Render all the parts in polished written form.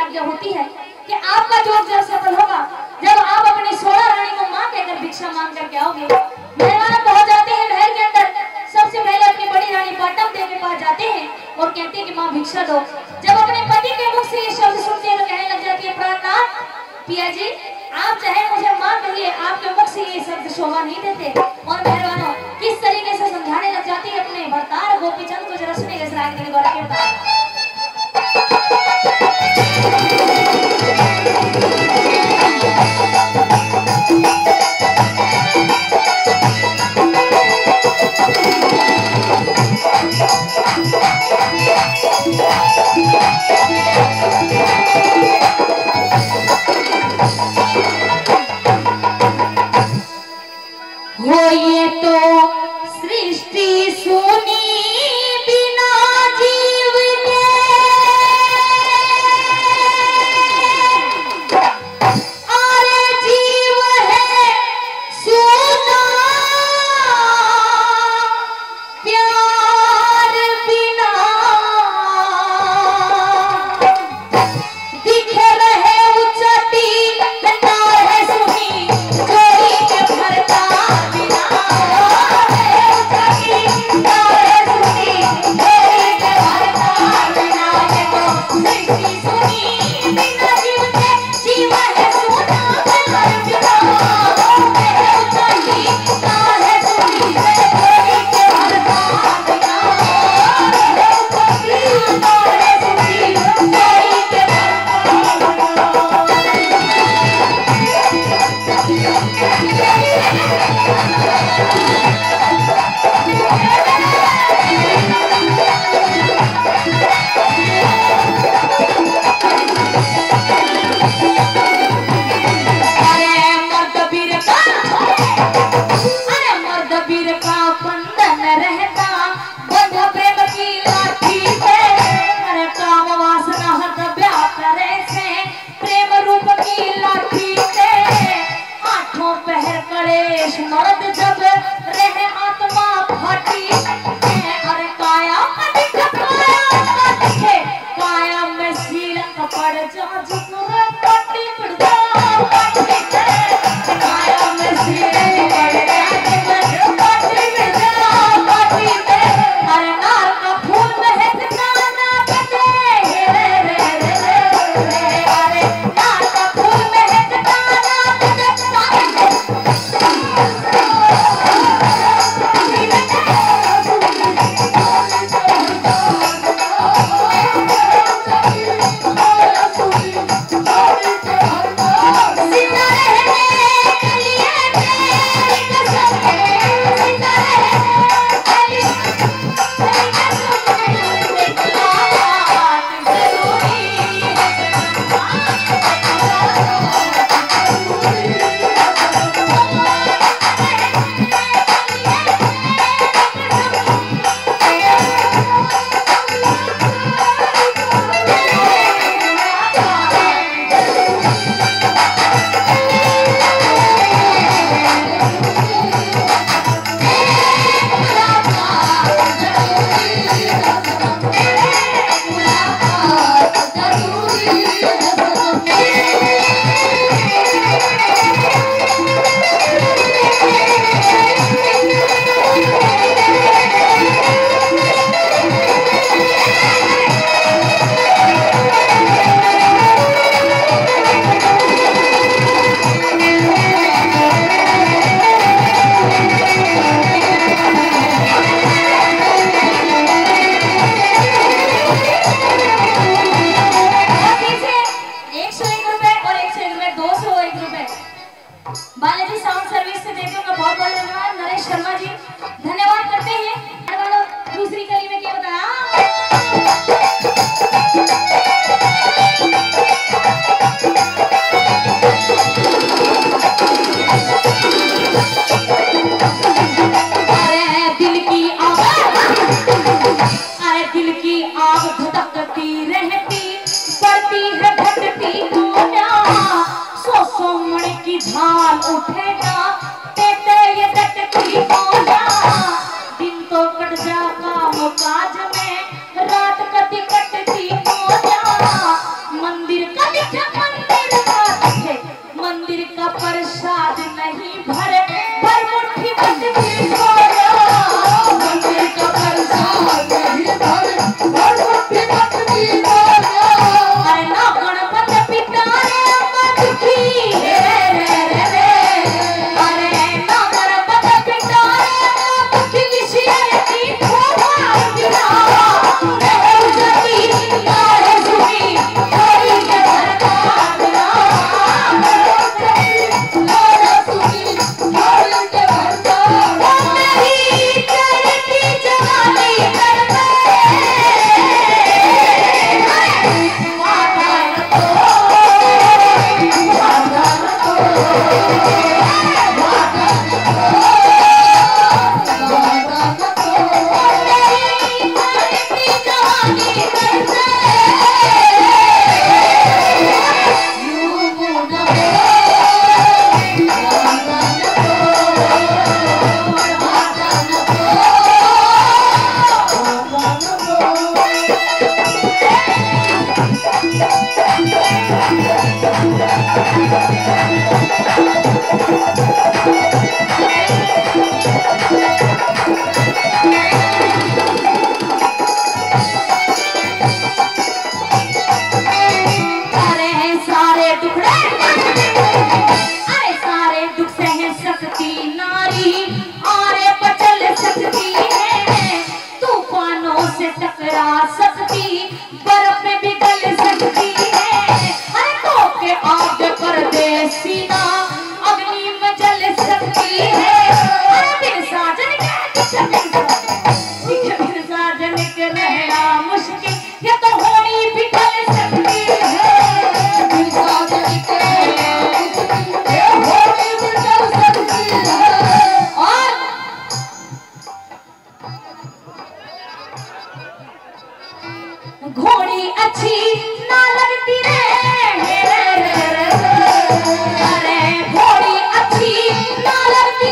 आज्ञा होती है कि आपका जोग जब सफल होगा, जब आप अपनी 16 रानी को मां कहकर भिक्षा मांग करके आओगे। मेहमान पहुंच जाते हैं महल के अंदर। सबसे पहले अपनी बड़ी रानी पाटम देवी के पास जाते हैं और कहते हैं कि मां भिक्षा दो। जब अपने पति के मुख से ये शब्द सुनते हैं तो कहने लग जाती है, प्राणनाथ पिया जी, आप चाहे मुझे मां कहिए, आपके मुख से ये शब्द शोभा नहीं देते। और मेहरबानों किस तरीके से समझाने लग जाती है अपने भरतार गोपीचंद को, जरा सुनिएगा इस राग के द्वारा क्या हो ये तो सृष्टि सुनी बिना जीव के, अरे जीव है सुना प्यार बिना घोड़ी अच्छी ना लगती रे, अरे घोड़ी अच्छी ना लगती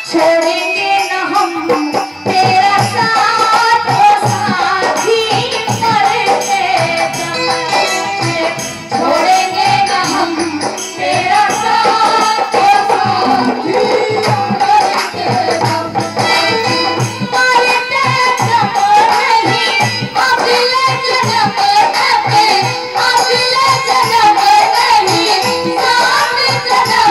छोड़ेंगे न हम तेरा साथ, ओ साथी मरते दम, छोड़ेंगे न हम तेरा साथ, ओ साथी मरते दम, मरते दम नहीं अगले जन्म में, अगले जन्म नहीं साथ जन्म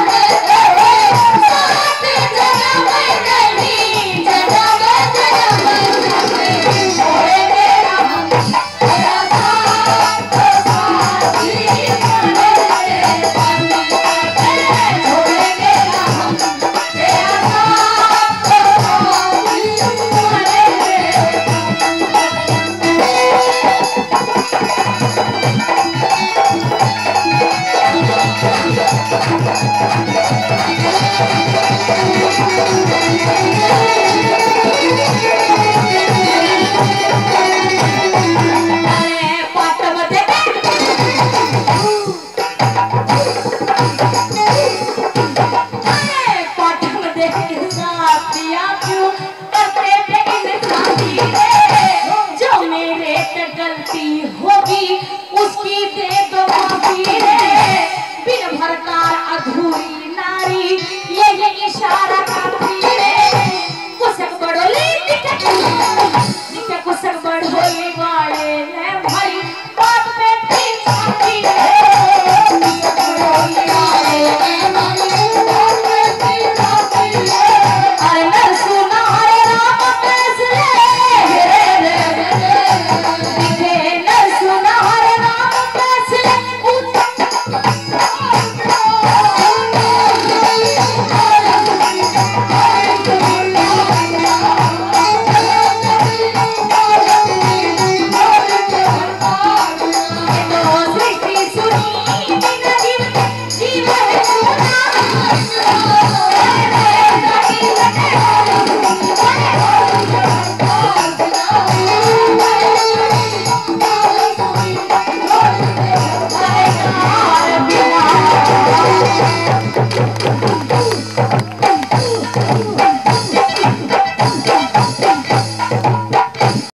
होगी उसकी